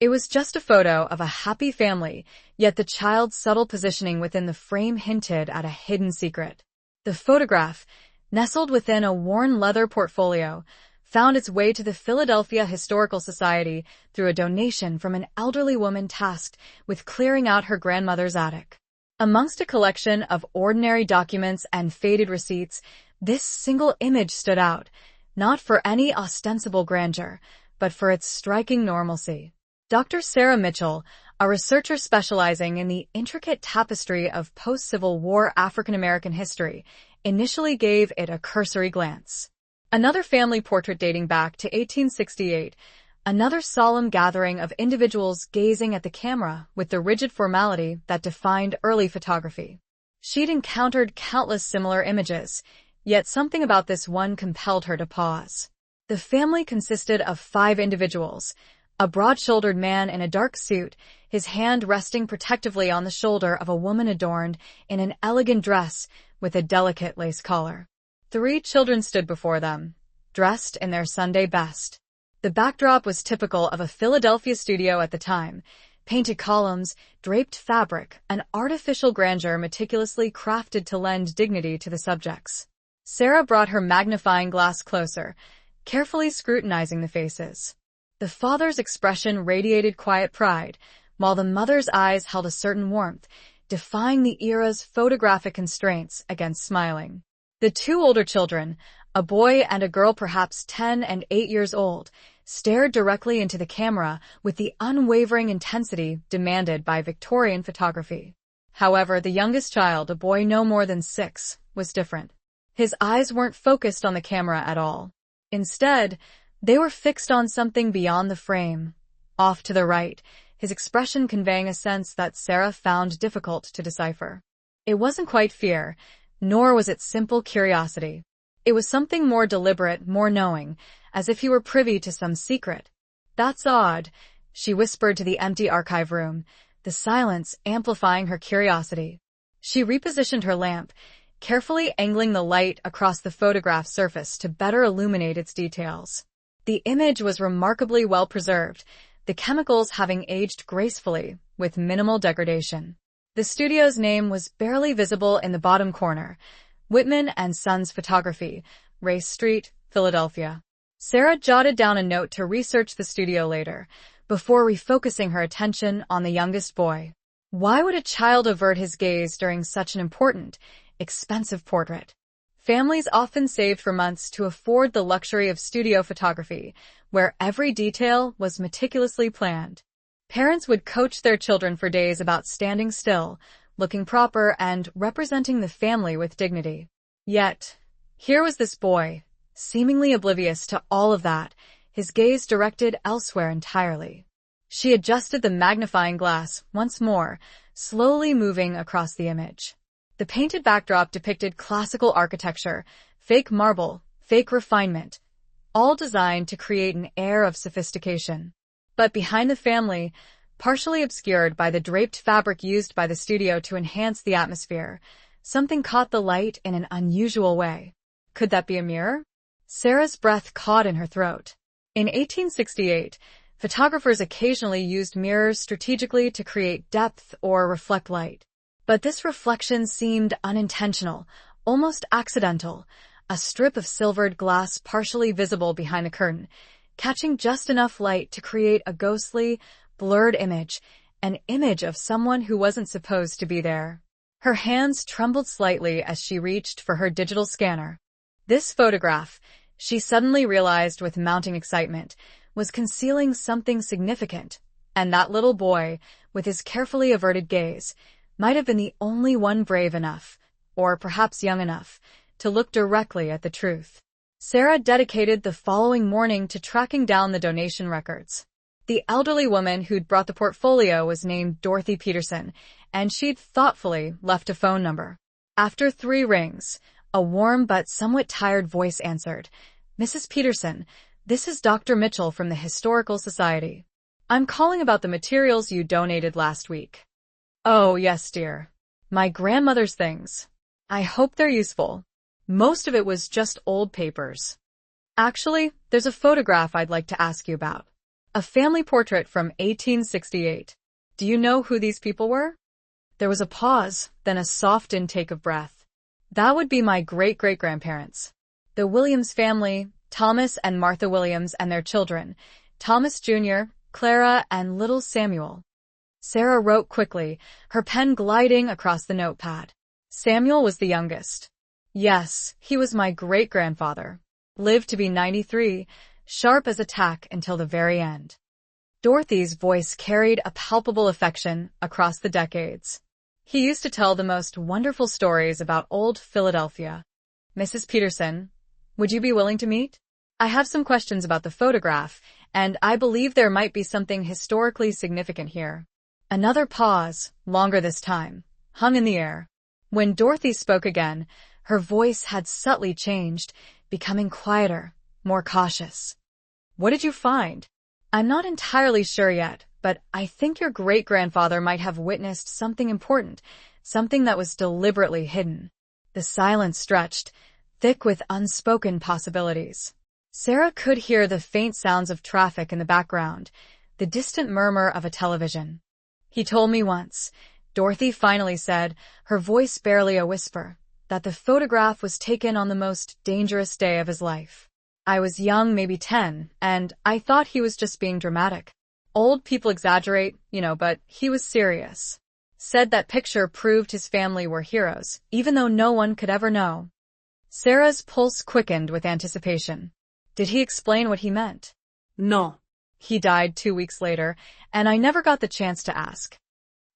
It was just a photo of a happy family, yet the child's subtle positioning within the frame hinted at a hidden secret. The photograph, nestled within a worn leather portfolio, found its way to the Philadelphia Historical Society through a donation from an elderly woman tasked with clearing out her grandmother's attic. Amongst a collection of ordinary documents and faded receipts, this single image stood out, not for any ostensible grandeur, but for its striking normalcy. Dr. Sarah Mitchell, a researcher specializing in the intricate tapestry of post-Civil War African-American history, initially gave it a cursory glance. Another family portrait dating back to 1868, another solemn gathering of individuals gazing at the camera with the rigid formality that defined early photography. She'd encountered countless similar images, yet something about this one compelled her to pause. The family consisted of 5 individuals: a broad-shouldered man in a dark suit, his hand resting protectively on the shoulder of a woman adorned in an elegant dress with a delicate lace collar. 3 children stood before them, dressed in their Sunday best. The backdrop was typical of a Philadelphia studio at the time: painted columns, draped fabric, an artificial grandeur meticulously crafted to lend dignity to the subjects. Sarah brought her magnifying glass closer, carefully scrutinizing the faces. The father's expression radiated quiet pride, while the mother's eyes held a certain warmth, defying the era's photographic constraints against smiling. The 2 older children, a boy and a girl perhaps 10 and 8 years old, stared directly into the camera with the unwavering intensity demanded by Victorian photography. However, the youngest child, a boy no more than 6, was different. His eyes weren't focused on the camera at all. Instead, they were fixed on something beyond the frame. Off to the right, his expression conveying a sense that Sarah found difficult to decipher. It wasn't quite fear, nor was it simple curiosity. It was something more deliberate, more knowing, as if he were privy to some secret. "That's odd," she whispered to the empty archive room, the silence amplifying her curiosity. She repositioned her lamp, carefully angling the light across the photograph surface to better illuminate its details. The image was remarkably well preserved, the chemicals having aged gracefully, with minimal degradation. The studio's name was barely visible in the bottom corner: Whitman and Sons Photography, Race Street, Philadelphia. Sarah jotted down a note to research the studio later, before refocusing her attention on the youngest boy. Why would a child avert his gaze during such an important, expensive portrait? Families often saved for months to afford the luxury of studio photography, where every detail was meticulously planned. Parents would coach their children for days about standing still, looking proper, and representing the family with dignity. Yet, here was this boy, seemingly oblivious to all of that, his gaze directed elsewhere entirely. She adjusted the magnifying glass once more, slowly moving across the image. The painted backdrop depicted classical architecture, fake marble, fake refinement, all designed to create an air of sophistication. But behind the family, partially obscured by the draped fabric used by the studio to enhance the atmosphere, something caught the light in an unusual way. Could that be a mirror? Sarah's breath caught in her throat. In 1868, photographers occasionally used mirrors strategically to create depth or reflect light. But this reflection seemed unintentional, almost accidental, a strip of silvered glass partially visible behind the curtain, catching just enough light to create a ghostly, blurred image, an image of someone who wasn't supposed to be there. Her hands trembled slightly as she reached for her digital scanner. This photograph, she suddenly realized with mounting excitement, was concealing something significant, and that little boy, with his carefully averted gaze, might have been the only one brave enough, or perhaps young enough, to look directly at the truth. Sarah dedicated the following morning to tracking down the donation records. The elderly woman who'd brought the portfolio was named Dorothy Peterson, and she'd thoughtfully left a phone number. After 3 rings, a warm but somewhat tired voice answered. "Mrs. Peterson, this is Dr. Mitchell from the Historical Society. I'm calling about the materials you donated last week." "Oh, yes, dear. My grandmother's things. I hope they're useful. Most of it was just old papers. Actually, there's a photograph I'd like to ask you about." A family portrait from 1868. Do you know who these people were? There was a pause, then a soft intake of breath. That would be my great-great-grandparents. The Williams family, Thomas and Martha Williams and their children, Thomas Jr., Clara, and little Samuel. Sarah wrote quickly, her pen gliding across the notepad. Samuel was the youngest. Yes, he was my great-grandfather. Lived to be 93, sharp as a tack until the very end. Dorothy's voice carried a palpable affection across the decades. He used to tell the most wonderful stories about old Philadelphia. Mrs. Peterson, would you be willing to meet? I have some questions about the photograph, and I believe there might be something historically significant here. Another pause, longer this time, hung in the air. When Dorothy spoke again, her voice had subtly changed, becoming quieter, more cautious. What did you find? I'm not entirely sure yet, but I think your great-grandfather might have witnessed something important, something that was deliberately hidden. The silence stretched, thick with unspoken possibilities. Sarah could hear the faint sounds of traffic in the background, the distant murmur of a television. He told me once, Dorothy finally said, her voice barely a whisper, that the photograph was taken on the most dangerous day of his life. I was young, maybe 10, and I thought he was just being dramatic. Old people exaggerate, but he was serious. Said that picture proved his family were heroes, even though no one could ever know. Sarah's pulse quickened with anticipation. Did he explain what he meant? No. He died 2 weeks later, and I never got the chance to ask.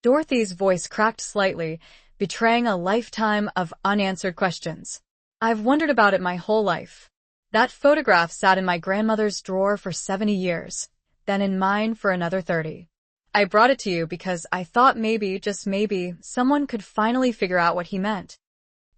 Dorothy's voice cracked slightly, betraying a lifetime of unanswered questions. I've wondered about it my whole life. That photograph sat in my grandmother's drawer for 70 years, then in mine for another 30. I brought it to you because I thought maybe, just maybe, someone could finally figure out what he meant.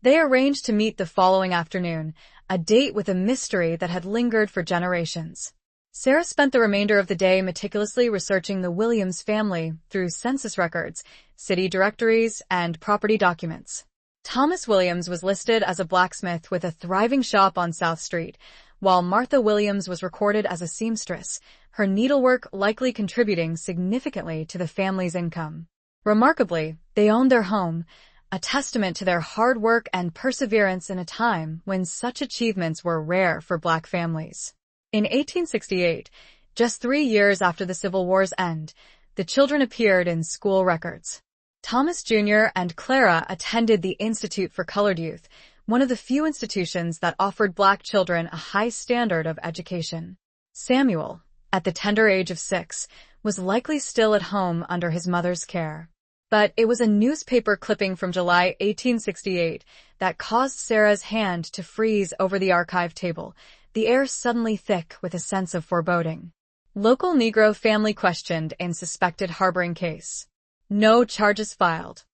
They arranged to meet the following afternoon, a date with a mystery that had lingered for generations. Sarah spent the remainder of the day meticulously researching the Williams family through census records, city directories, and property documents. Thomas Williams was listed as a blacksmith with a thriving shop on South Street, while Martha Williams was recorded as a seamstress, her needlework likely contributing significantly to the family's income. Remarkably, they owned their home, a testament to their hard work and perseverance in a time when such achievements were rare for Black families. In 1868, just 3 years after the Civil War's end, the children appeared in school records. Thomas Jr. and Clara attended the Institute for Colored Youth, one of the few institutions that offered Black children a high standard of education. Samuel, at the tender age of 6, was likely still at home under his mother's care. But it was a newspaper clipping from July 1868 that caused Sarah's hand to freeze over the archive table, the air suddenly thick with a sense of foreboding. Local Negro family questioned in suspected harboring case. No charges filed.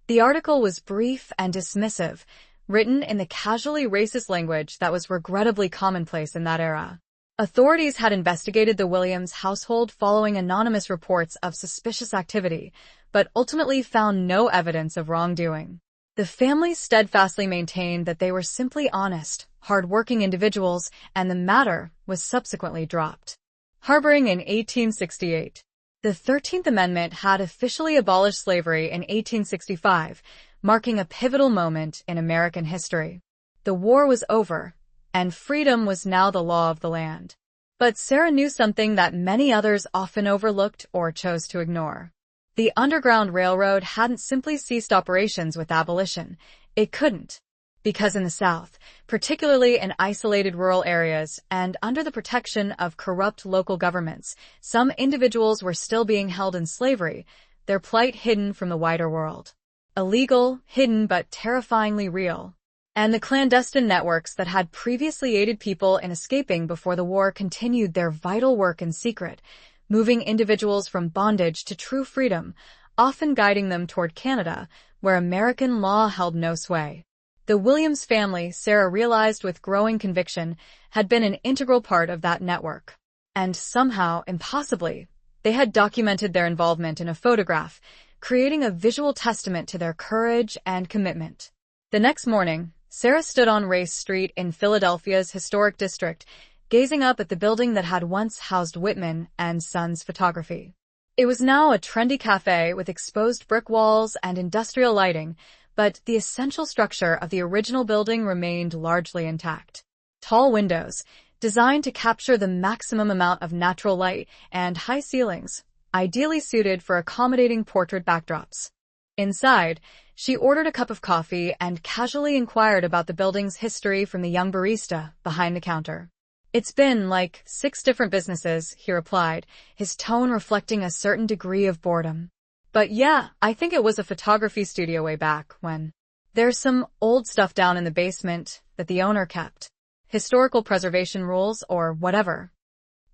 The article was brief and dismissive, written in the casually racist language that was regrettably commonplace in that era. Authorities had investigated the Williams household following anonymous reports of suspicious activity, but ultimately found no evidence of wrongdoing. The family steadfastly maintained that they were simply honest, hard-working individuals, and the matter was subsequently dropped. Harboring in 1868. The 13th Amendment had officially abolished slavery in 1865, marking a pivotal moment in American history. The war was over, and freedom was now the law of the land. But Sarah knew something that many others often overlooked or chose to ignore. The Underground Railroad hadn't simply ceased operations with abolition. It couldn't. Because in the South, particularly in isolated rural areas and under the protection of corrupt local governments, some individuals were still being held in slavery, their plight hidden from the wider world. Illegal, hidden, but terrifyingly real. And the clandestine networks that had previously aided people in escaping before the war continued their vital work in secret, moving individuals from bondage to true freedom, often guiding them toward Canada, where American law held no sway. The Williams family, Sarah realized with growing conviction, had been an integral part of that network. And somehow, impossibly, they had documented their involvement in a photograph, creating a visual testament to their courage and commitment. The next morning, Sarah stood on Race Street in Philadelphia's historic district, gazing up at the building that had once housed Whitman and Sons Photography. It was now a trendy cafe with exposed brick walls and industrial lighting, but the essential structure of the original building remained largely intact. Tall windows, designed to capture the maximum amount of natural light, and high ceilings, ideally suited for accommodating portrait backdrops. Inside, she ordered a cup of coffee and casually inquired about the building's history from the young barista behind the counter. "It's been like 6 different businesses," he replied, his tone reflecting a certain degree of boredom. "But yeah, I think it was a photography studio way back when. There's some old stuff down in the basement that the owner kept. Historical preservation rules or whatever."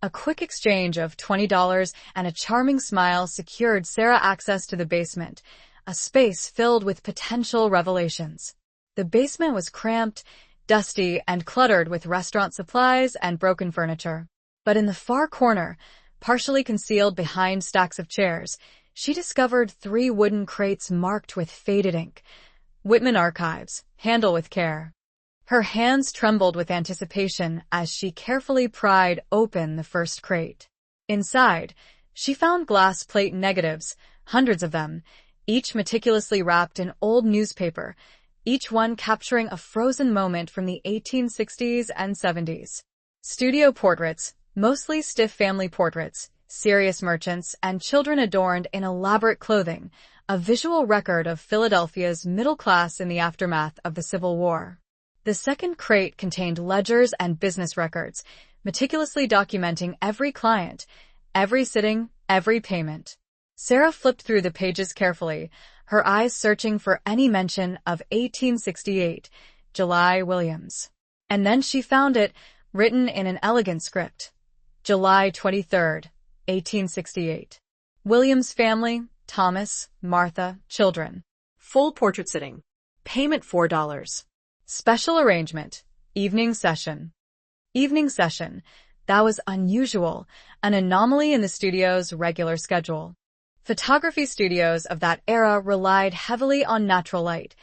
A quick exchange of $20 and a charming smile secured Sarah access to the basement, a space filled with potential revelations. The basement was cramped, dusty, and cluttered with restaurant supplies and broken furniture. But in the far corner, partially concealed behind stacks of chairs, she discovered 3 wooden crates marked with faded ink. "Whitman Archives. Handle with care." Her hands trembled with anticipation as she carefully pried open the first crate. Inside, she found glass plate negatives, hundreds of them, each meticulously wrapped in old newspaper, each one capturing a frozen moment from the 1860s and 70s. Studio portraits, mostly stiff family portraits, serious merchants, and children adorned in elaborate clothing, a visual record of Philadelphia's middle class in the aftermath of the Civil War. The second crate contained ledgers and business records, meticulously documenting every client, every sitting, every payment. Sarah flipped through the pages carefully, her eyes searching for any mention of 1868, July Williams. And then she found it, written in an elegant script. July 23rd, 1868. Williams family, Thomas, Martha, children. Full portrait sitting. Payment $4. Special arrangement. Evening session. Evening session. That was unusual, an anomaly in the studio's regular schedule. Photography studios of that era relied heavily on natural light,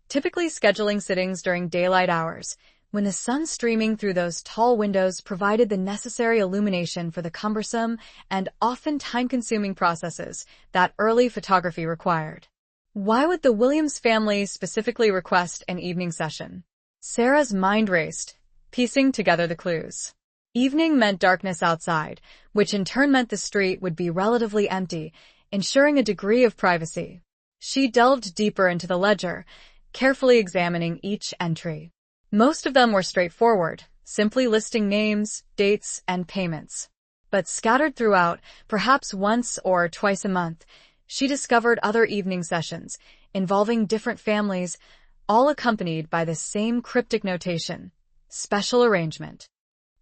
typically scheduling sittings during daylight hours, when the sun streaming through those tall windows provided the necessary illumination for the cumbersome and often time-consuming processes that early photography required. Why would the Williams family specifically request an evening session? Sarah's mind raced, piecing together the clues. Evening meant darkness outside, which in turn meant the street would be relatively empty, ensuring a degree of privacy. She delved deeper into the ledger, carefully examining each entry. Most of them were straightforward, simply listing names, dates, and payments. But scattered throughout, perhaps once or twice a month, she discovered other evening sessions, involving different families, all accompanied by the same cryptic notation: special arrangement.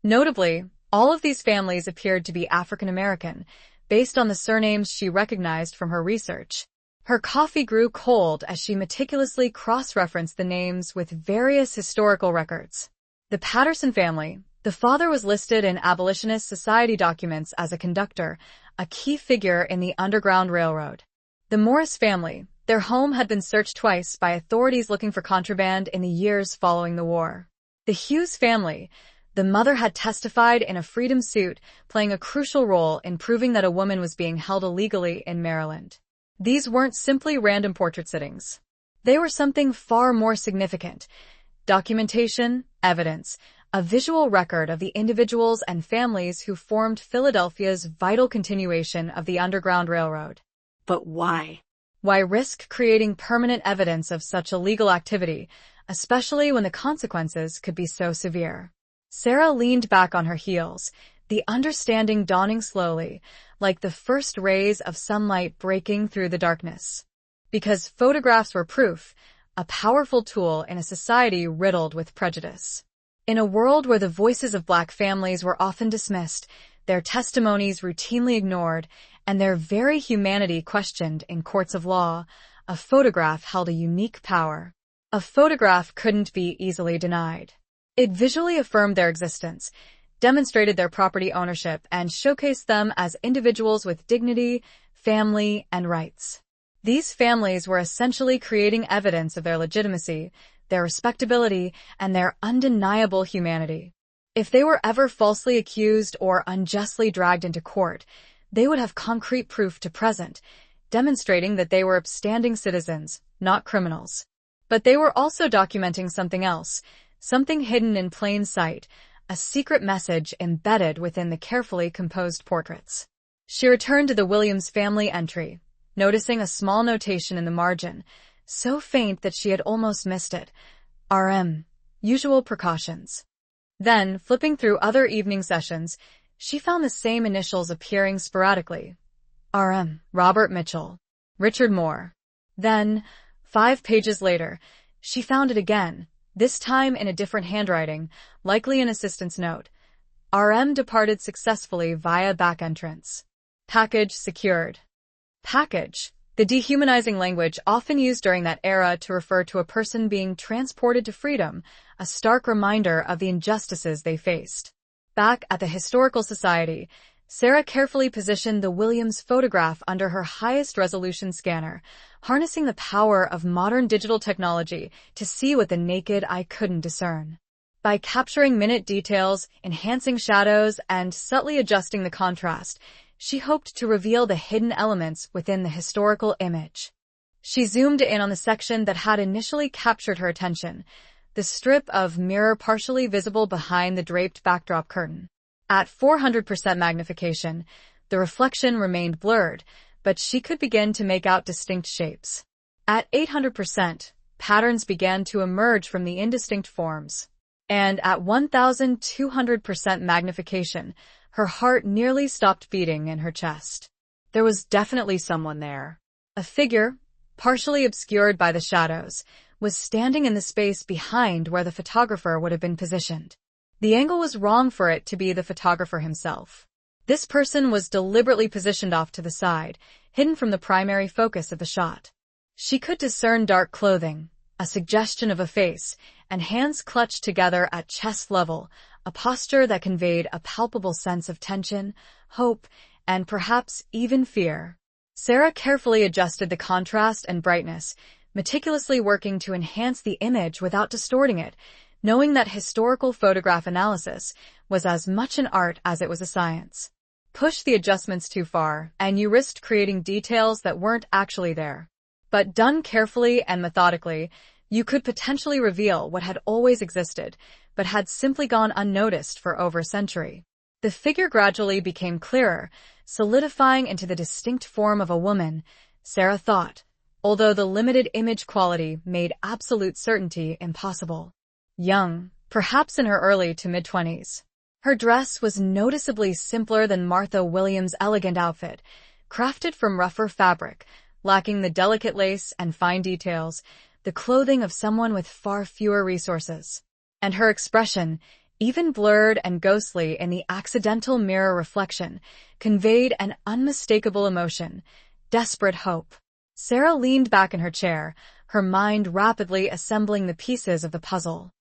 Notably, all of these families appeared to be African American, based on the surnames she recognized from her research. Her coffee grew cold as she meticulously cross-referenced the names with various historical records. The Patterson family, the father was listed in Abolitionist Society documents as a conductor, a key figure in the Underground Railroad. The Morris family, their home had been searched twice by authorities looking for contraband in the years following the war. The Hughes family, the mother had testified in a freedom suit, playing a crucial role in proving that a woman was being held illegally in Maryland. These weren't simply random portrait sittings. They were something far more significant: documentation, evidence, a visual record of the individuals and families who formed Philadelphia's vital continuation of the Underground Railroad. But why? Why risk creating permanent evidence of such illegal activity, especially when the consequences could be so severe? Sarah leaned back on her heels, the understanding dawning slowly, like the first rays of sunlight breaking through the darkness. Because photographs were proof, a powerful tool in a society riddled with prejudice. In a world where the voices of Black families were often dismissed, their testimonies routinely ignored, and their very humanity questioned in courts of law, a photograph held a unique power. A photograph couldn't be easily denied. It visually affirmed their existence, demonstrated their property ownership, and showcased them as individuals with dignity, family, and rights. These families were essentially creating evidence of their legitimacy, their respectability, and their undeniable humanity. If they were ever falsely accused or unjustly dragged into court, they would have concrete proof to present, demonstrating that they were upstanding citizens, not criminals. But they were also documenting something else, something hidden in plain sight, a secret message embedded within the carefully composed portraits. She returned to the Williams family entry, noticing a small notation in the margin, so faint that she had almost missed it. RM. Usual precautions. Then, flipping through other evening sessions, she found the same initials appearing sporadically. RM. Robert Mitchell. Richard Moore. Then, 5 pages later, she found it again, this time in a different handwriting, likely an assistant's note. RM departed successfully via back entrance. Package secured. Package, the dehumanizing language often used during that era to refer to a person being transported to freedom, a stark reminder of the injustices they faced. Back at the Historical Society, Sarah carefully positioned the Williams photograph under her highest resolution scanner, harnessing the power of modern digital technology to see what the naked eye couldn't discern. By capturing minute details, enhancing shadows, and subtly adjusting the contrast, she hoped to reveal the hidden elements within the historical image. She zoomed in on the section that had initially captured her attention, the strip of mirror partially visible behind the draped backdrop curtain. At 400% magnification, the reflection remained blurred, but she could begin to make out distinct shapes. At 800%, patterns began to emerge from the indistinct forms. And at 1,200% magnification, her heart nearly stopped beating in her chest. There was definitely someone there. A figure, partially obscured by the shadows, was standing in the space behind where the photographer would have been positioned. The angle was wrong for it to be the photographer himself. This person was deliberately positioned off to the side, hidden from the primary focus of the shot. She could discern dark clothing, a suggestion of a face, and hands clutched together at chest level, a posture that conveyed a palpable sense of tension, hope, and perhaps even fear. Sarah carefully adjusted the contrast and brightness, meticulously working to enhance the image without distorting it, knowing that historical photograph analysis was as much an art as it was a science. Push the adjustments too far, and you risked creating details that weren't actually there. But done carefully and methodically, you could potentially reveal what had always existed, but had simply gone unnoticed for over a century. The figure gradually became clearer, solidifying into the distinct form of a woman, Sarah thought, although the limited image quality made absolute certainty impossible. Young, perhaps in her early to mid-20s. Her dress was noticeably simpler than Martha Williams' elegant outfit, crafted from rougher fabric, lacking the delicate lace and fine details, the clothing of someone with far fewer resources. And her expression, even blurred and ghostly in the accidental mirror reflection, conveyed an unmistakable emotion, desperate hope. Sarah leaned back in her chair, her mind rapidly assembling the pieces of the puzzle.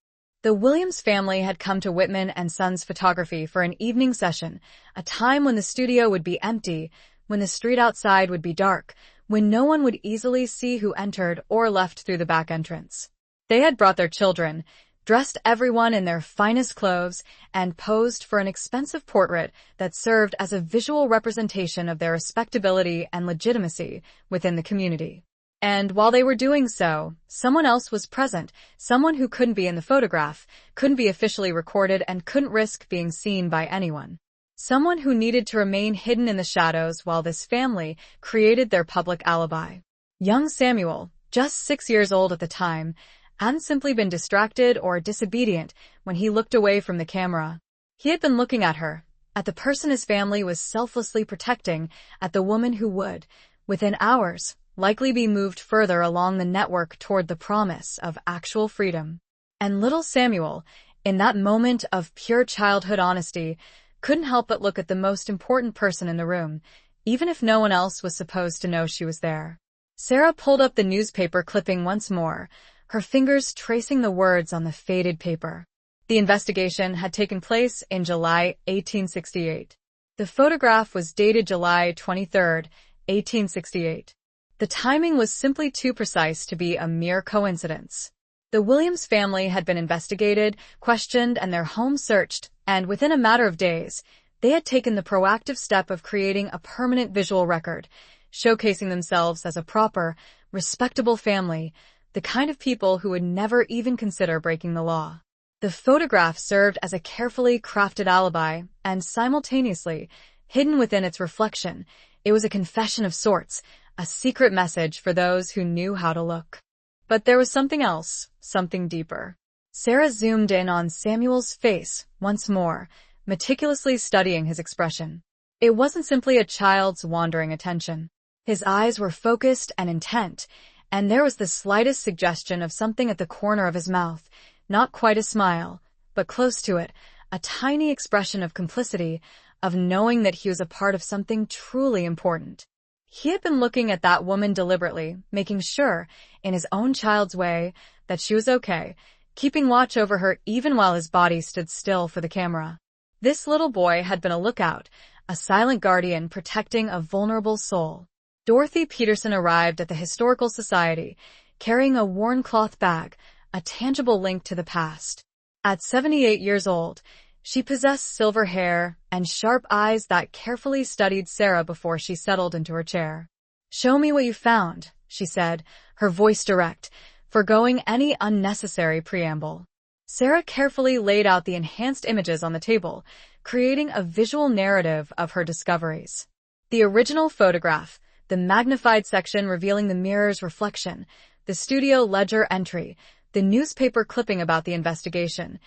The Williams family had come to Whitman and Sons Photography for an evening session, a time when the studio would be empty, when the street outside would be dark, when no one would easily see who entered or left through the back entrance. They had brought their children, dressed everyone in their finest clothes, and posed for an expensive portrait that served as a visual representation of their respectability and legitimacy within the community. And while they were doing so, someone else was present, someone who couldn't be in the photograph, couldn't be officially recorded, and couldn't risk being seen by anyone. Someone who needed to remain hidden in the shadows while this family created their public alibi. Young Samuel, just 6 years old at the time, hadn't simply been distracted or disobedient when he looked away from the camera. He had been looking at her, at the person his family was selflessly protecting, at the woman who would, within hours, likely be moved further along the network toward the promise of actual freedom. And little Samuel, in that moment of pure childhood honesty, couldn't help but look at the most important person in the room, even if no one else was supposed to know she was there. Sarah pulled up the newspaper clipping once more, her fingers tracing the words on the faded paper. The investigation had taken place in July 1868. The photograph was dated July 23, 1868. The timing was simply too precise to be a mere coincidence. The Williams family had been investigated, questioned, and their home searched, and within a matter of days, they had taken the proactive step of creating a permanent visual record, showcasing themselves as a proper, respectable family, the kind of people who would never even consider breaking the law. The photograph served as a carefully crafted alibi, and simultaneously, hidden within its reflection, it was a confession of sorts, a secret message for those who knew how to look. But there was something else, something deeper. Sarah zoomed in on Samuel's face once more, meticulously studying his expression. It wasn't simply a child's wandering attention. His eyes were focused and intent, and there was the slightest suggestion of something at the corner of his mouth, not quite a smile, but close to it, a tiny expression of complicity, of knowing that he was a part of something truly important. He had been looking at that woman deliberately, making sure, in his own child's way, that she was okay, keeping watch over her even while his body stood still for the camera. This little boy had been a lookout, a silent guardian protecting a vulnerable soul. Dorothy Peterson arrived at the Historical Society, carrying a worn cloth bag, a tangible link to the past. At 78 years old, she possessed silver hair and sharp eyes that carefully studied Sarah before she settled into her chair. "Show me what you found," she said, her voice direct, forgoing any unnecessary preamble. Sarah carefully laid out the enhanced images on the table, creating a visual narrative of her discoveries. The original photograph, the magnified section revealing the mirror's reflection, the studio ledger entry, the newspaper clipping about the investigation,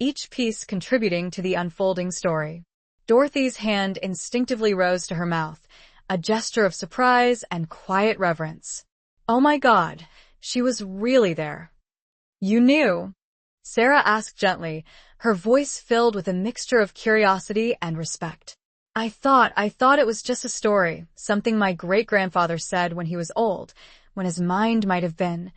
each piece contributing to the unfolding story. Dorothy's hand instinctively rose to her mouth, a gesture of surprise and quiet reverence. "Oh my God, she was really there." "You knew?" Sarah asked gently, her voice filled with a mixture of curiosity and respect. I thought it was just a story, something my great-grandfather said when he was old, when his mind might have been."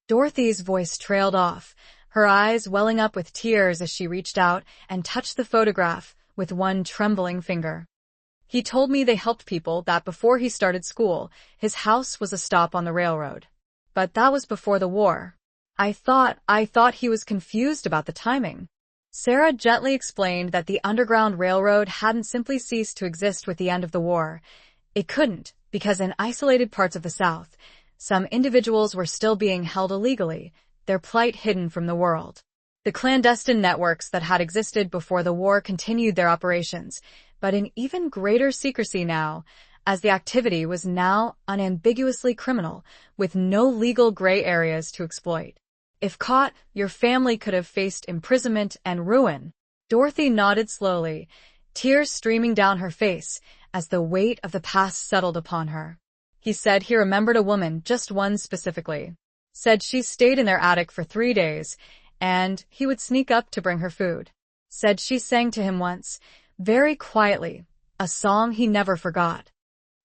Dorothy's voice trailed off, her eyes welling up with tears as she reached out and touched the photograph with one trembling finger. "He told me they helped people, that before he started school, his house was a stop on the railroad. But that was before the war. I thought he was confused about the timing." Sarah gently explained that the Underground Railroad hadn't simply ceased to exist with the end of the war. It couldn't, because in isolated parts of the South, some individuals were still being held illegally, their plight hidden from the world. The clandestine networks that had existed before the war continued their operations, but in even greater secrecy now, as the activity was now unambiguously criminal, with no legal gray areas to exploit. "If caught, your family could have faced imprisonment and ruin." Dorothy nodded slowly, tears streaming down her face as the weight of the past settled upon her. He said he remembered a woman, just one specifically. Said she stayed in their attic for 3 days, and he would sneak up to bring her food. Said she sang to him once, very quietly, a song he never forgot.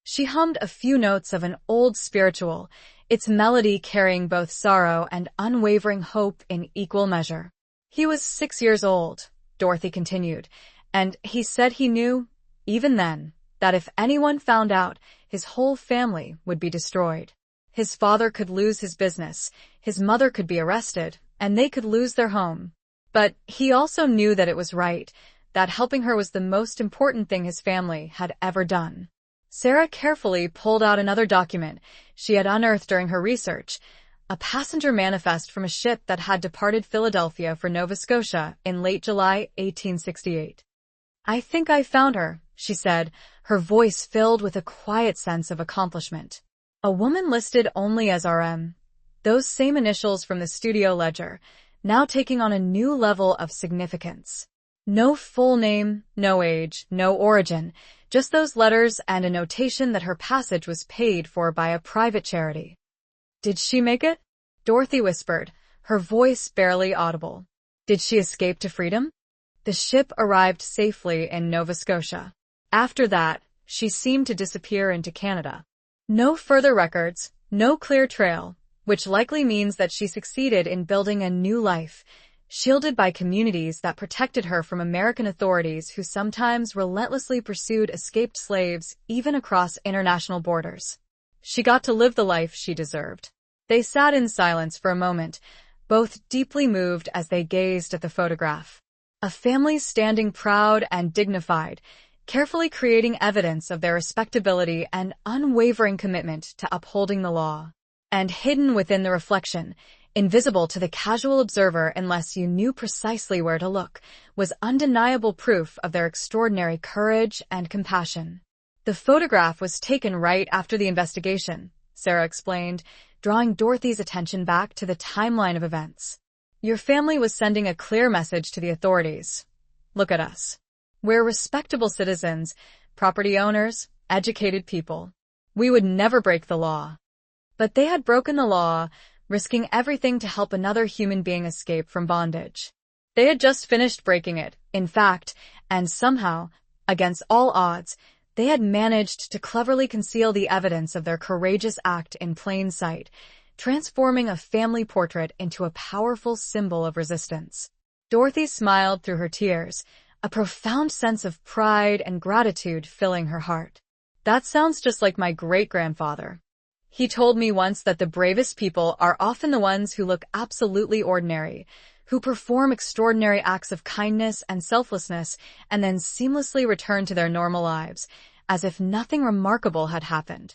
She hummed a few notes of an old spiritual, its melody carrying both sorrow and unwavering hope in equal measure. "He was 6 years old," Dorothy continued, "and he said he knew, even then, that if anyone found out, his whole family would be destroyed. His father could lose his business, his mother could be arrested, and they could lose their home. But he also knew that it was right, that helping her was the most important thing his family had ever done." Sarah carefully pulled out another document she had unearthed during her research, a passenger manifest from a ship that had departed Philadelphia for Nova Scotia in late July 1868. "I think I found her," she said, her voice filled with a quiet sense of accomplishment. A woman listed only as RM, those same initials from the studio ledger, now taking on a new level of significance. No full name, no age, no origin, just those letters and a notation that her passage was paid for by a private charity. "Did she make it?" Dorothy whispered, her voice barely audible. "Did she escape to freedom?" The ship arrived safely in Nova Scotia. After that, she seemed to disappear into Canada. No further records, no clear trail, which likely means that she succeeded in building a new life, shielded by communities that protected her from American authorities who sometimes relentlessly pursued escaped slaves even across international borders. She got to live the life she deserved. They sat in silence for a moment, both deeply moved as they gazed at the photograph. A family standing proud and dignified, carefully creating evidence of their respectability and unwavering commitment to upholding the law. And hidden within the reflection, invisible to the casual observer unless you knew precisely where to look, was undeniable proof of their extraordinary courage and compassion. The photograph was taken right after the investigation, Sarah explained, drawing Dorothy's attention back to the timeline of events. Your family was sending a clear message to the authorities. Look at us. We're respectable citizens, property owners, educated people. We would never break the law. But they had broken the law, risking everything to help another human being escape from bondage. They had just finished breaking it, in fact, and somehow, against all odds, they had managed to cleverly conceal the evidence of their courageous act in plain sight, transforming a family portrait into a powerful symbol of resistance. Dorothy smiled through her tears, a profound sense of pride and gratitude filling her heart. That sounds just like my great-grandfather. He told me once that the bravest people are often the ones who look absolutely ordinary, who perform extraordinary acts of kindness and selflessness and then seamlessly return to their normal lives, as if nothing remarkable had happened.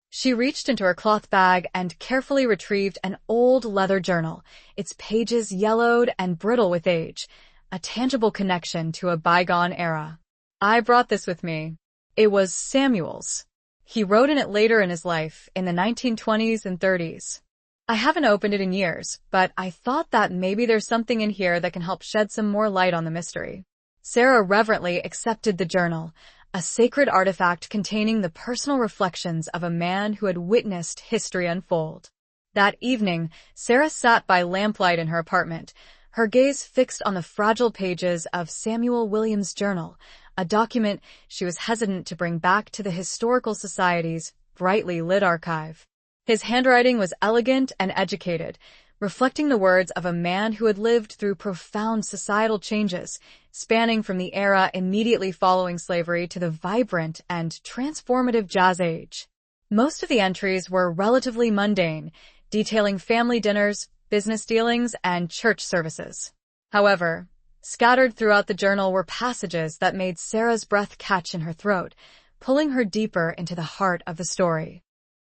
She reached into her cloth bag and carefully retrieved an old leather journal, its pages yellowed and brittle with age, a tangible connection to a bygone era. I brought this with me. It was Samuel's. He wrote in it later in his life, in the 1920s and 30s. I haven't opened it in years, but I thought that maybe there's something in here that can help shed some more light on the mystery. Sarah reverently accepted the journal, a sacred artifact containing the personal reflections of a man who had witnessed history unfold. That evening, Sarah sat by lamplight in her apartment, her gaze fixed on the fragile pages of Samuel Williams' journal, a document she was hesitant to bring back to the Historical Society's brightly lit archive. His handwriting was elegant and educated, reflecting the words of a man who had lived through profound societal changes, spanning from the era immediately following slavery to the vibrant and transformative Jazz Age. Most of the entries were relatively mundane, detailing family dinners, business dealings, and church services. However, scattered throughout the journal were passages that made Sarah's breath catch in her throat, pulling her deeper into the heart of the story.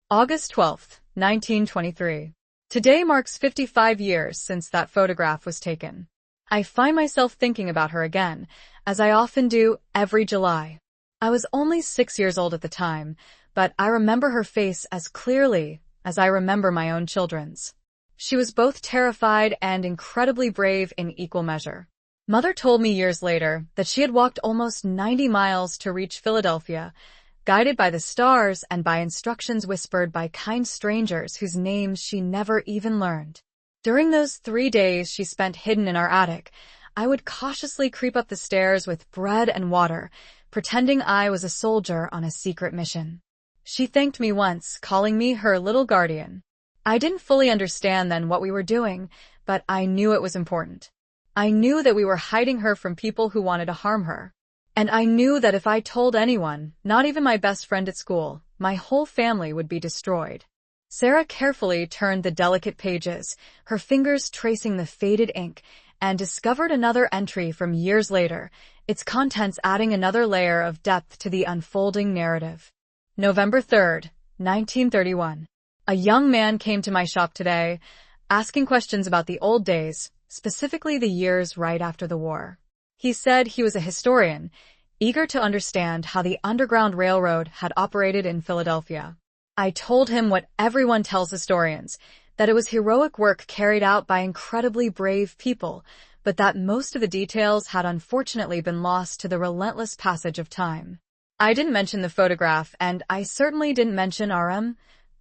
August 12, 1923. Today marks 55 years since that photograph was taken. I find myself thinking about her again, as I often do every July. I was only 6 years old at the time, but I remember her face as clearly as I remember my own children's. She was both terrified and incredibly brave in equal measure. Mother told me years later that she had walked almost 90 miles to reach Philadelphia, guided by the stars and by instructions whispered by kind strangers whose names she never even learned. During those 3 days she spent hidden in our attic, I would cautiously creep up the stairs with bread and water, pretending I was a soldier on a secret mission. She thanked me once, calling me her little guardian. I didn't fully understand then what we were doing, but I knew it was important. I knew that we were hiding her from people who wanted to harm her. And I knew that if I told anyone, not even my best friend at school, my whole family would be destroyed. Sarah carefully turned the delicate pages, her fingers tracing the faded ink, and discovered another entry from years later, its contents adding another layer of depth to the unfolding narrative. November 3rd, 1931. A young man came to my shop today, asking questions about the old days, specifically the years right after the war. He said he was a historian, eager to understand how the Underground Railroad had operated in Philadelphia. I told him what everyone tells historians, that it was heroic work carried out by incredibly brave people, but that most of the details had unfortunately been lost to the relentless passage of time. I didn't mention the photograph, and I certainly didn't mention R.M.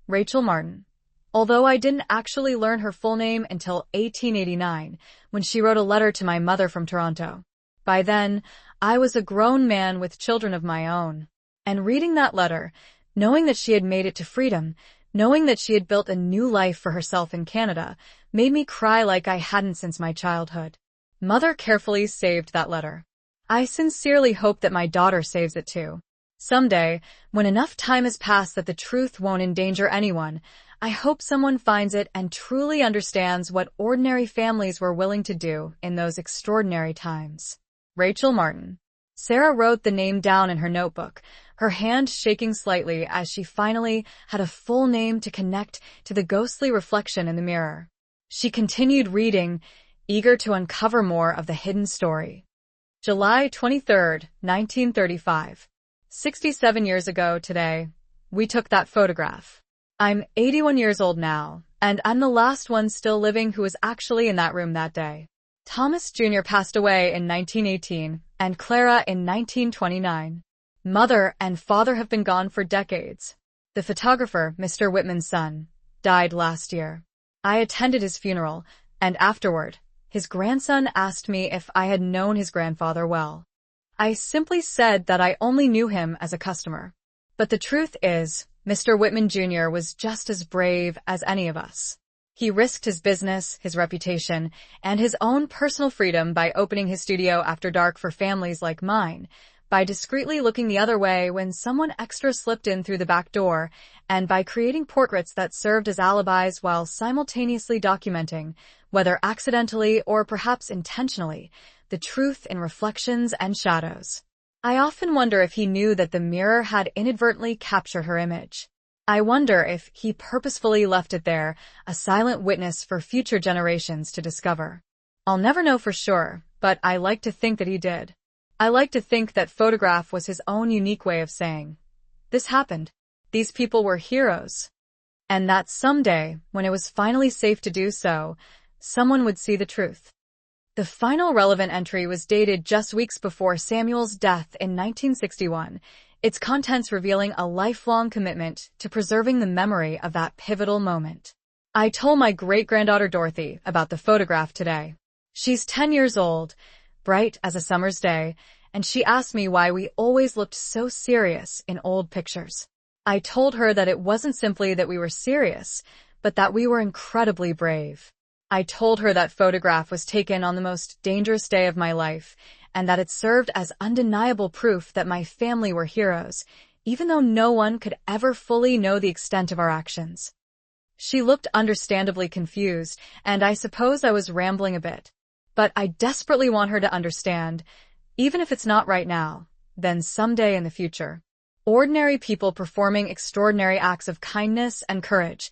Rachel Martin, although I didn't actually learn her full name until 1889, when she wrote a letter to my mother from Toronto. By then, I was a grown man with children of my own. And reading that letter, knowing that she had made it to freedom, knowing that she had built a new life for herself in Canada, made me cry like I hadn't since my childhood. Mother carefully saved that letter. I sincerely hope that my daughter saves it too. Someday, when enough time has passed that the truth won't endanger anyone, I hope someone finds it and truly understands what ordinary families were willing to do in those extraordinary times. Rachel Martin. Sarah wrote the name down in her notebook, her hand shaking slightly as she finally had a full name to connect to the ghostly reflection in the mirror. She continued reading, eager to uncover more of the hidden story. July 23, 1935. 67 years ago today, we took that photograph. I'm 81 years old now, and I'm the last one still living who was actually in that room that day. Thomas Jr. passed away in 1918, and Clara in 1929. Mother and father have been gone for decades. The photographer, Mr. Whitman's son, died last year. I attended his funeral, and afterward, his grandson asked me if I had known his grandfather well. I simply said that I only knew him as a customer. But the truth is, Mr. Whitman Jr. was just as brave as any of us. He risked his business, his reputation, and his own personal freedom by opening his studio after dark for families like mine, by discreetly looking the other way when someone extra slipped in through the back door, and by creating portraits that served as alibis while simultaneously documenting, whether accidentally or perhaps intentionally, the truth in reflections and shadows. I often wonder if he knew that the mirror had inadvertently captured her image. I wonder if he purposefully left it there, a silent witness for future generations to discover. I'll never know for sure, but I like to think that he did. I like to think that photograph was his own unique way of saying, this happened. These people were heroes. And that someday, when it was finally safe to do so, someone would see the truth. The final relevant entry was dated just weeks before Samuel's death in 1961, its contents revealing a lifelong commitment to preserving the memory of that pivotal moment. I told my great-granddaughter Dorothy about the photograph today. She's 10 years old, bright as a summer's day, and she asked me why we always looked so serious in old pictures. I told her that it wasn't simply that we were serious, but that we were incredibly brave. I told her that photograph was taken on the most dangerous day of my life, and that it served as undeniable proof that my family were heroes, even though no one could ever fully know the extent of our actions. She looked understandably confused, and I suppose I was rambling a bit. But I desperately want her to understand, even if it's not right now, then someday in the future. Ordinary people performing extraordinary acts of kindness and courage,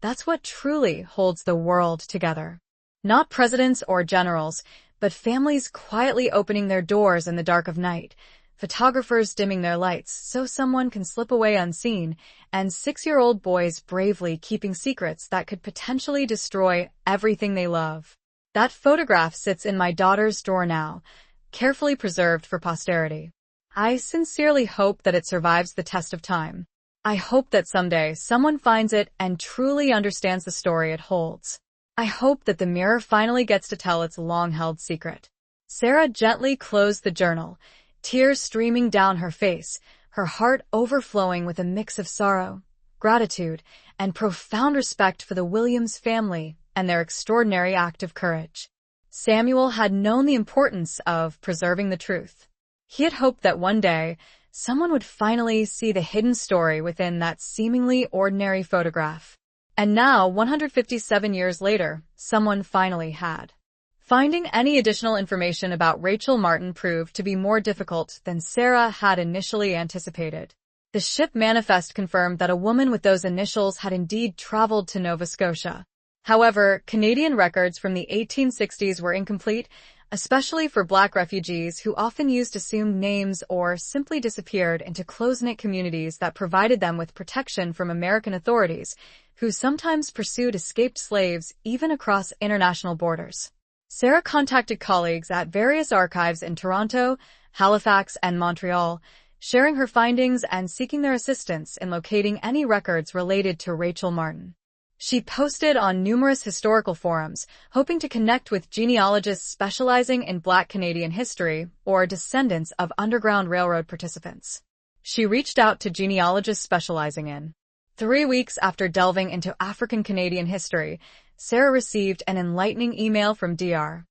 that's what truly holds the world together. Not presidents or generals, but families quietly opening their doors in the dark of night, photographers dimming their lights so someone can slip away unseen, and 6-year-old boys bravely keeping secrets that could potentially destroy everything they love. That photograph sits in my daughter's drawer now, carefully preserved for posterity. I sincerely hope that it survives the test of time. I hope that someday someone finds it and truly understands the story it holds. I hope that the mirror finally gets to tell its long-held secret. Sarah gently closed the journal, tears streaming down her face, her heart overflowing with a mix of sorrow, gratitude, and profound respect for the Williams family and their extraordinary act of courage. Samuel had known the importance of preserving the truth. He had hoped that one day, someone would finally see the hidden story within that seemingly ordinary photograph. And now, 157 years later, someone finally had. Finding any additional information about Rachel Martin proved to be more difficult than Sarah had initially anticipated. The ship manifest confirmed that a woman with those initials had indeed traveled to Nova Scotia. However, Canadian records from the 1860s were incomplete, especially for Black refugees who often used assumed names or simply disappeared into close-knit communities that provided them with protection from American authorities, who sometimes pursued escaped slaves even across international borders. Sarah contacted colleagues at various archives in Toronto, Halifax, and Montreal, sharing her findings and seeking their assistance in locating any records related to Rachel Martin. She posted on numerous historical forums, hoping to connect with genealogists specializing in Black Canadian history or descendants of Underground Railroad participants. She reached out to genealogists specializing in. 3 weeks after delving into African Canadian history, Sarah received an enlightening email from Dr.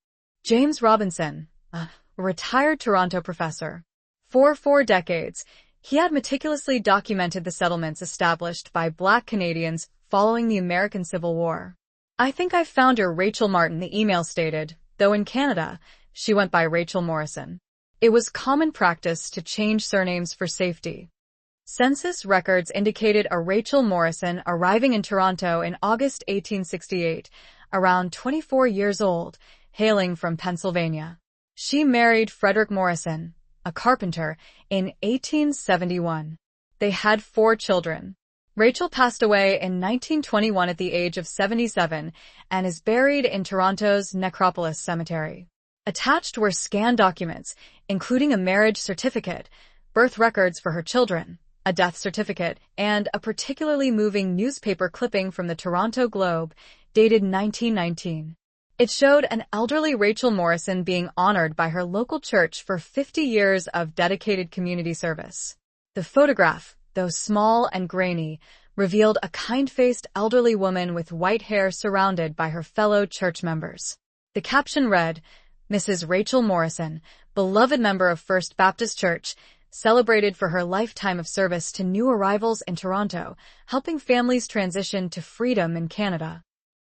James Robinson, a retired Toronto professor. For 4 decades, he had meticulously documented the settlements established by Black Canadians following the American Civil War. "I think I've found your Rachel Martin," the email stated, though in Canada, she went by Rachel Morrison. It was common practice to change surnames for safety. Census records indicated a Rachel Morrison arriving in Toronto in August 1868, around 24 years old, hailing from Pennsylvania. She married Frederick Morrison, a carpenter, in 1871. They had 4 children. Rachel passed away in 1921 at the age of 77 and is buried in Toronto's Necropolis Cemetery. Attached were scanned documents, including a marriage certificate, birth records for her children, a death certificate, and a particularly moving newspaper clipping from the Toronto Globe, dated 1919. It showed an elderly Rachel Morrison being honored by her local church for 50 years of dedicated community service. The photograph, though small and grainy, revealed a kind-faced elderly woman with white hair surrounded by her fellow church members. The caption read, "Mrs. Rachel Morrison, beloved member of First Baptist Church, celebrated for her lifetime of service to new arrivals in Toronto, helping families transition to freedom in Canada."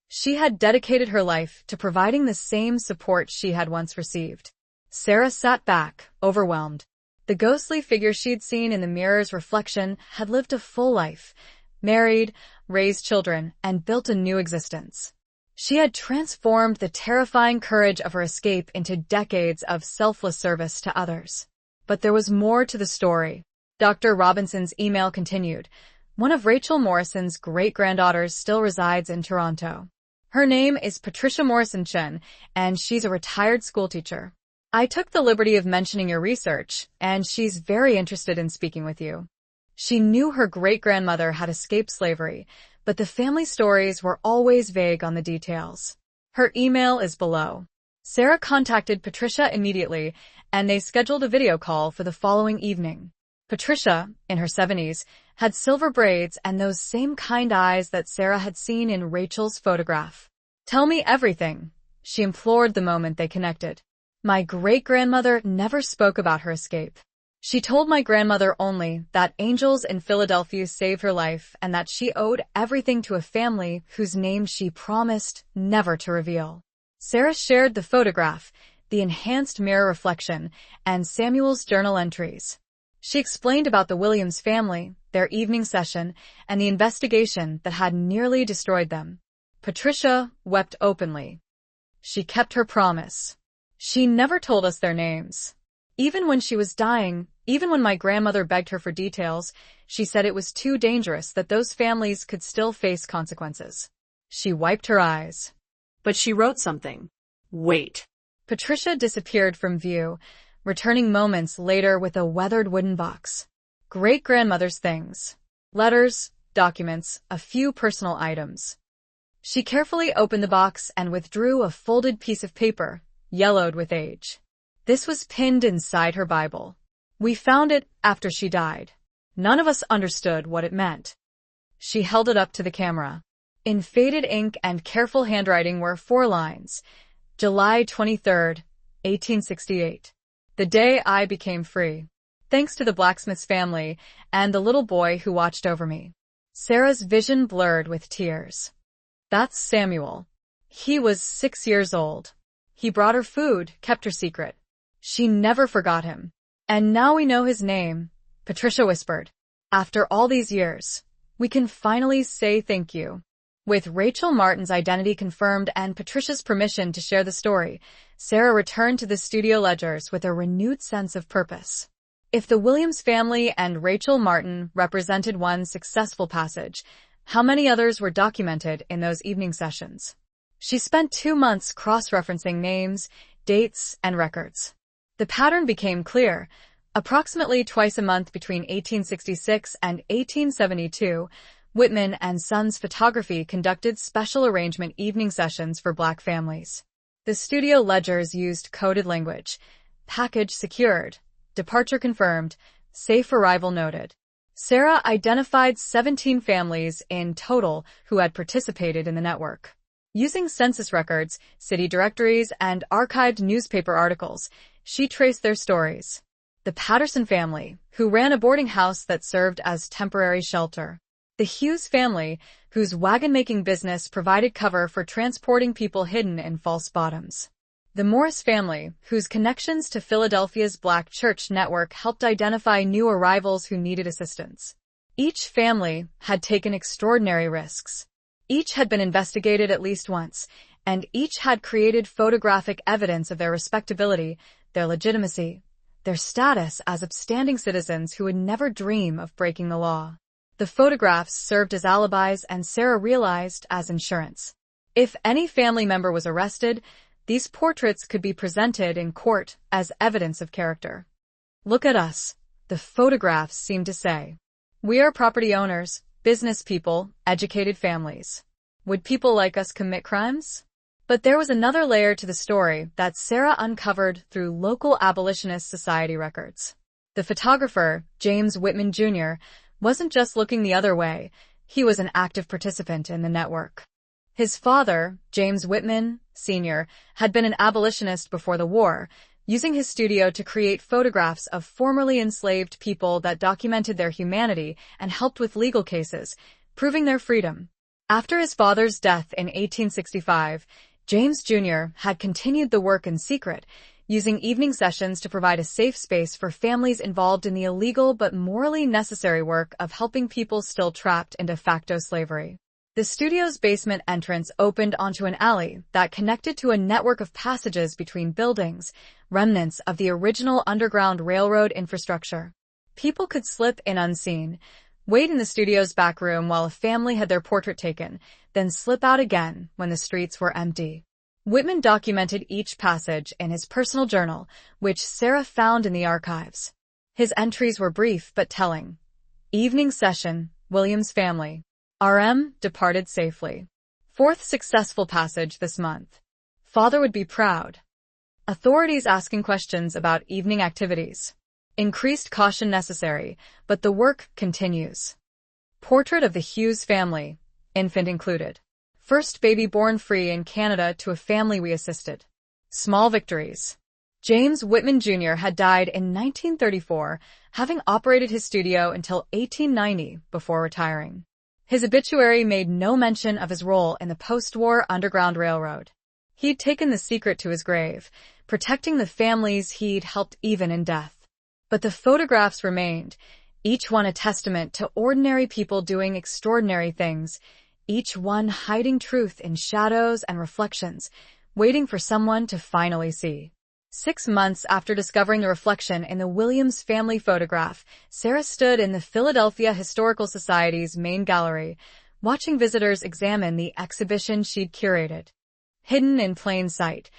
She had dedicated her life to providing the same support she had once received. Sarah sat back, overwhelmed. The ghostly figure she'd seen in the mirror's reflection had lived a full life, married, raised children, and built a new existence. She had transformed the terrifying courage of her escape into decades of selfless service to others. But there was more to the story. Dr. Robinson's email continued. "One of Rachel Morrison's great-granddaughters still resides in Toronto. Her name is Patricia Morrison Chen, and she's a retired schoolteacher. I took the liberty of mentioning your research, and she's very interested in speaking with you." She knew her great-grandmother had escaped slavery, but the family stories were always vague on the details. Her email is below. Sarah contacted Patricia immediately, and they scheduled a video call for the following evening. Patricia, in her 70s, had silver braids and those same kind eyes that Sarah had seen in Rachel's photograph. "Tell me everything," she implored the moment they connected. "My great-grandmother never spoke about her escape. She told my grandmother only that angels in Philadelphia saved her life and that she owed everything to a family whose name she promised never to reveal." Sarah shared the photograph, the enhanced mirror reflection, and Samuel's journal entries. She explained about the Williams family, their evening session, and the investigation that had nearly destroyed them. Patricia wept openly. She kept her promise. "She never told us their names. Even when she was dying, even when my grandmother begged her for details, she said it was too dangerous, that those families could still face consequences." She wiped her eyes. "But she wrote something. Wait." Patricia disappeared from view, returning moments later with a weathered wooden box. Great-grandmother's things. Letters, documents, a few personal items. She carefully opened the box and withdrew a folded piece of paper, yellowed with age. This was pinned inside her Bible. "We found it after she died. None of us understood what it meant." She held it up to the camera. In faded ink and careful handwriting were 4 lines. July 23, 1868. "The day I became free. Thanks to the blacksmith's family and the little boy who watched over me." Sarah's vision blurred with tears. "That's Samuel. He was 6 years old. He brought her food, kept her secret. She never forgot him. And now we know his name," Patricia whispered. "After all these years, we can finally say thank you." With Rachel Martin's identity confirmed and Patricia's permission to share the story, Sarah returned to the studio ledgers with a renewed sense of purpose. If the Williams family and Rachel Martin represented one successful passage, how many others were documented in those evening sessions? She spent 2 months cross-referencing names, dates, and records. The pattern became clear. Approximately twice a month between 1866 and 1872, Whitman and Sons Photography conducted special arrangement evening sessions for Black families. The studio ledgers used coded language. Package secured. Departure confirmed. Safe arrival noted. Sarah identified 17 families in total who had participated in the network. Using census records, city directories, and archived newspaper articles, she traced their stories. The Patterson family, who ran a boarding house that served as temporary shelter. The Hughes family, whose wagon-making business provided cover for transporting people hidden in false bottoms. The Morris family, whose connections to Philadelphia's Black church network helped identify new arrivals who needed assistance. Each family had taken extraordinary risks. Each had been investigated at least once, and each had created photographic evidence of their respectability, their legitimacy, their status as upstanding citizens who would never dream of breaking the law. The photographs served as alibis, and Sarah realized as insurance. If any family member was arrested, these portraits could be presented in court as evidence of character. "Look at us," the photographs seemed to say. "We are property owners, business people, educated families. Would people like us commit crimes?" But there was another layer to the story that Sarah uncovered through local abolitionist society records. The photographer, James Whitman Jr., wasn't just looking the other way, he was an active participant in the network. His father, James Whitman, Sr., had been an abolitionist before the war, using his studio to create photographs of formerly enslaved people that documented their humanity and helped with legal cases, proving their freedom. After his father's death in 1865, James Jr. had continued the work in secret, using evening sessions to provide a safe space for families involved in the illegal but morally necessary work of helping people still trapped in de facto slavery. The studio's basement entrance opened onto an alley that connected to a network of passages between buildings, remnants of the original Underground Railroad infrastructure. People could slip in unseen, wait in the studio's back room while a family had their portrait taken, then slip out again when the streets were empty. Whitman documented each passage in his personal journal, which Sarah found in the archives. His entries were brief but telling. Evening session, Williams family. RM departed safely. Fourth successful passage this month. Father would be proud. Authorities asking questions about evening activities. Increased caution necessary, but the work continues. Portrait of the Hughes family, infant included. First baby born free in Canada to a family we assisted. Small victories. James Whitman Jr. had died in 1934, having operated his studio until 1890 before retiring. His obituary made no mention of his role in the post-war Underground Railroad. He'd taken the secret to his grave, protecting the families he'd helped even in death. But the photographs remained, each one a testament to ordinary people doing extraordinary things, each one hiding truth in shadows and reflections, waiting for someone to finally see. 6 months after discovering the reflection in the Williams family photograph, Sarah stood in the Philadelphia Historical Society's main gallery, watching visitors examine the exhibition she'd curated. Hidden in plain sight,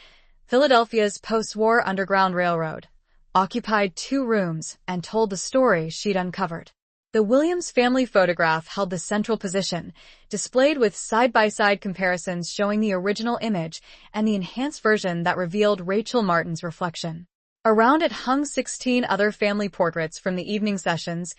Philadelphia's post-war Underground Railroad occupied 2 rooms and told the story she'd uncovered. The Williams family photograph held the central position, displayed with side-by-side comparisons showing the original image and the enhanced version that revealed Rachel Martin's reflection. Around it hung 16 other family portraits from the evening sessions,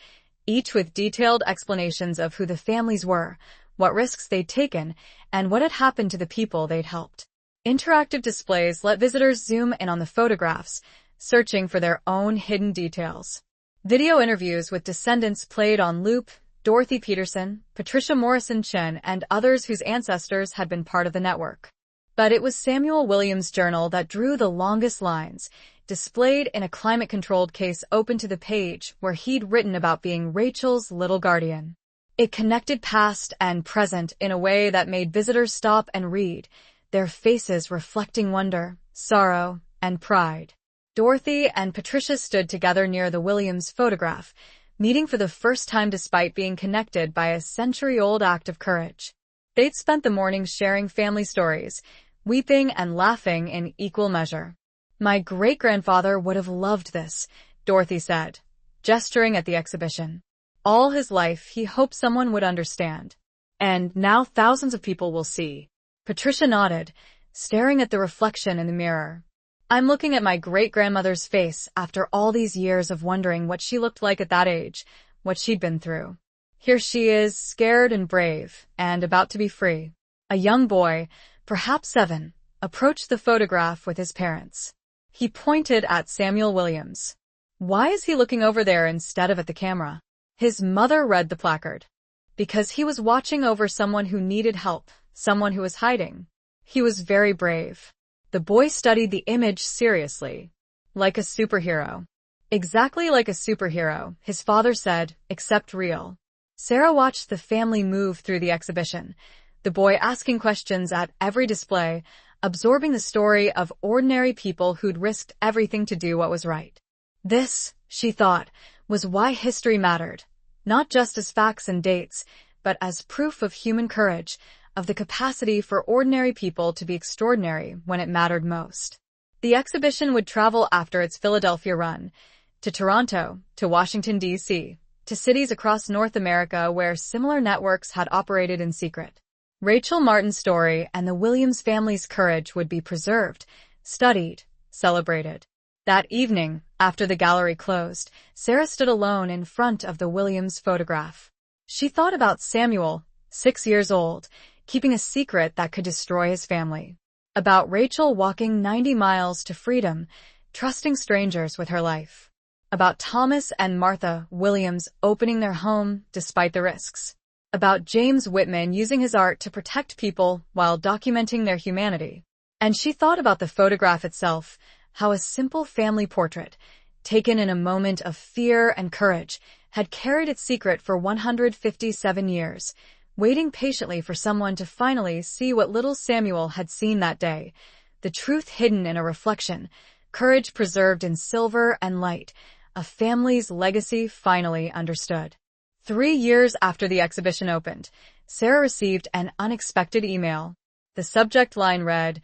each with detailed explanations of who the families were, what risks they'd taken, and what had happened to the people they'd helped. Interactive displays let visitors zoom in on the photographs, searching for their own hidden details. Video interviews with descendants played on loop, Dorothy Peterson, Patricia Morrison Chin, and others whose ancestors had been part of the network. But it was Samuel Williams' journal that drew the longest lines, displayed in a climate-controlled case open to the page where he'd written about being Rachel's little guardian. It connected past and present in a way that made visitors stop and read, their faces reflecting wonder, sorrow, and pride. Dorothy and Patricia stood together near the Williams photograph, meeting for the first time despite being connected by a century-old act of courage. They'd spent the morning sharing family stories, weeping and laughing in equal measure. "My great-grandfather would have loved this," Dorothy said, gesturing at the exhibition. "All his life he hoped someone would understand. And now thousands of people will see." Patricia nodded, staring at the reflection in the mirror. "I'm looking at my great-grandmother's face after all these years of wondering what she looked like at that age, what she'd been through. Here she is, scared and brave, and about to be free." A young boy, perhaps 7, approached the photograph with his parents. He pointed at Samuel Williams. "Why is he looking over there instead of at the camera?" His mother read the placard. Because he was watching over someone who needed help, someone who was hiding. He was very brave. The boy studied the image seriously. Like a superhero. Exactly like a superhero, his father said, except real. Sarah watched the family move through the exhibition, the boy asking questions at every display, absorbing the story of ordinary people who'd risked everything to do what was right. This, she thought, was why history mattered, not just as facts and dates, but as proof of human courage, of the capacity for ordinary people to be extraordinary when it mattered most. The exhibition would travel after its Philadelphia run, to Toronto, to Washington, D.C., to cities across North America where similar networks had operated in secret. Rachel Martin's story and the Williams family's courage would be preserved, studied, celebrated. That evening, after the gallery closed, Sarah stood alone in front of the Williams photograph. She thought about Samuel, 6 years old, keeping a secret that could destroy his family. About Rachel walking 90 miles to freedom, trusting strangers with her life. About Thomas and Martha Williams opening their home despite the risks. About James Whitman using his art to protect people while documenting their humanity. And she thought about the photograph itself, how a simple family portrait, taken in a moment of fear and courage, had carried its secret for 157 years, waiting patiently for someone to finally see what little Samuel had seen that day, the truth hidden in a reflection, courage preserved in silver and light, a family's legacy finally understood. 3 years after the exhibition opened, Sarah received an unexpected email. The subject line read,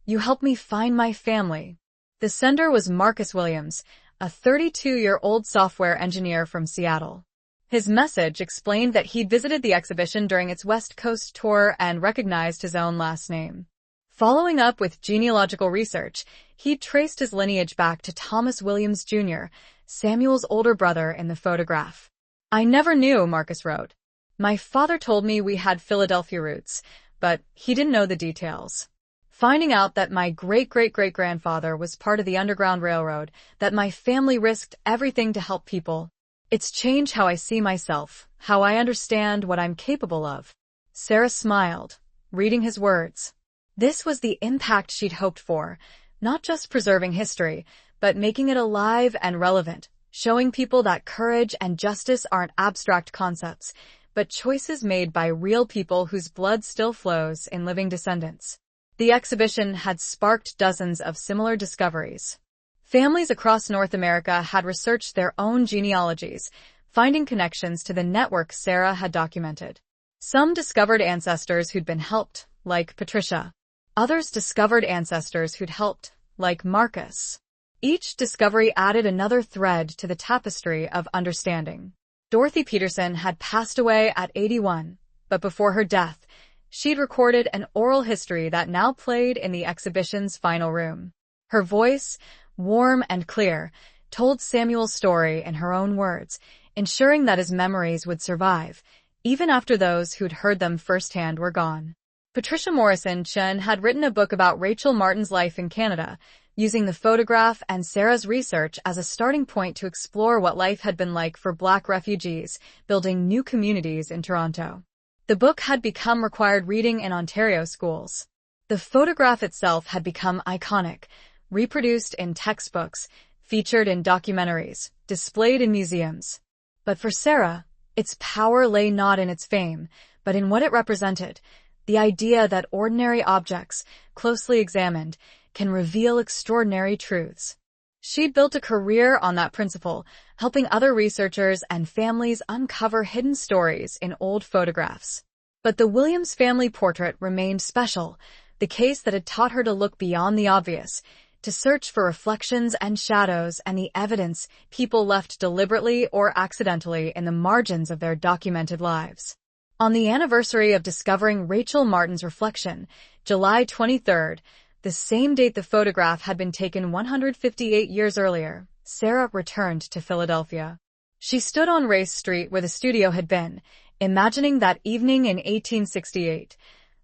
"You helped me find my family." The sender was Marcus Williams, a 32-year-old software engineer from Seattle. His message explained that he'd visited the exhibition during its West Coast tour and recognized his own last name. Following up with genealogical research, he'd traced his lineage back to Thomas Williams Jr., Samuel's older brother in the photograph. "I never knew," Marcus wrote. "My father told me we had Philadelphia roots, but he didn't know the details. Finding out that my great-great-great-grandfather was part of the Underground Railroad, that my family risked everything to help people, it's changed how I see myself, how I understand what I'm capable of." Sarah smiled, reading his words. This was the impact she'd hoped for, not just preserving history, but making it alive and relevant, showing people that courage and justice aren't abstract concepts, but choices made by real people whose blood still flows in living descendants. The exhibition had sparked dozens of similar discoveries. Families across North America had researched their own genealogies, finding connections to the network Sarah had documented. Some discovered ancestors who'd been helped, like Patricia. Others discovered ancestors who'd helped, like Marcus. Each discovery added another thread to the tapestry of understanding. Dorothy Peterson had passed away at 81, but before her death, she'd recorded an oral history that now played in the exhibition's final room. Her voice, warm and clear, told Samuel's story in her own words, ensuring that his memories would survive, even after those who'd heard them firsthand were gone. Patricia Morrison Chen had written a book about Rachel Martin's life in Canada, using the photograph and Sarah's research as a starting point to explore what life had been like for Black refugees, building new communities in Toronto. The book had become required reading in Ontario schools. The photograph itself had become iconic, reproduced in textbooks, featured in documentaries, displayed in museums. But for Sarah, its power lay not in its fame, but in what it represented, the idea that ordinary objects, closely examined, can reveal extraordinary truths. She'd built a career on that principle, helping other researchers and families uncover hidden stories in old photographs. But the Williams family portrait remained special, the case that had taught her to look beyond the obvious, to search for reflections and shadows and the evidence people left deliberately or accidentally in the margins of their documented lives. On the anniversary of discovering Rachel Martin's reflection, July 23rd, the same date the photograph had been taken 158 years earlier, Sarah returned to Philadelphia. She stood on Race Street where the studio had been, imagining that evening in 1868,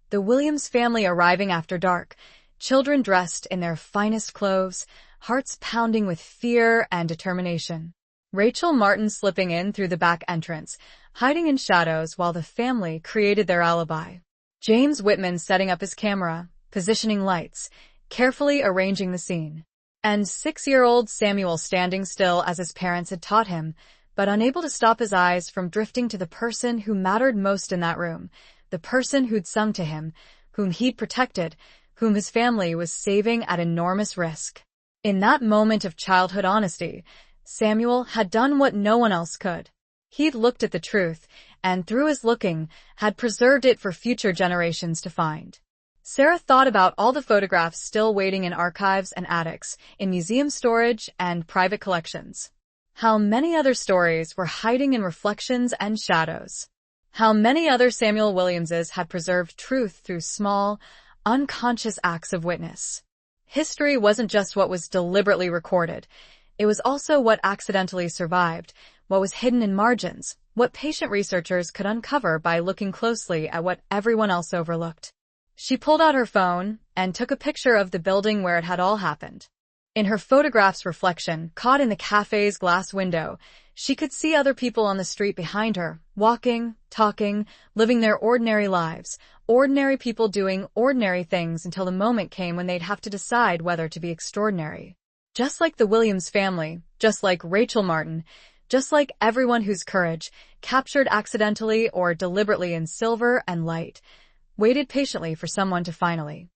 the Williams family arriving after dark, children dressed in their finest clothes, hearts pounding with fear and determination. Rachel Martin slipping in through the back entrance, hiding in shadows while the family created their alibi. James Whitman setting up his camera, positioning lights, carefully arranging the scene. And 6-year-old Samuel standing still as his parents had taught him, but unable to stop his eyes from drifting to the person who mattered most in that room, the person who'd sung to him, whom he'd protected, whom his family was saving at enormous risk. In that moment of childhood honesty, Samuel had done what no one else could. He'd looked at the truth, and through his looking, had preserved it for future generations to find. Sarah thought about all the photographs still waiting in archives and attics, in museum storage and private collections. How many other stories were hiding in reflections and shadows. How many other Samuel Williamses had preserved truth through small, unconscious acts of witness. History wasn't just what was deliberately recorded. It was also what accidentally survived, what was hidden in margins, what patient researchers could uncover by looking closely at what everyone else overlooked. She pulled out her phone and took a picture of the building where it had all happened. In her photograph's reflection, caught in the cafe's glass window, she could see other people on the street behind her, walking, talking, living their ordinary lives, ordinary people doing ordinary things until the moment came when they'd have to decide whether to be extraordinary. Just like the Williams family, just like Rachel Martin, just like everyone whose courage, captured accidentally or deliberately in silver and light, waited patiently for someone to finally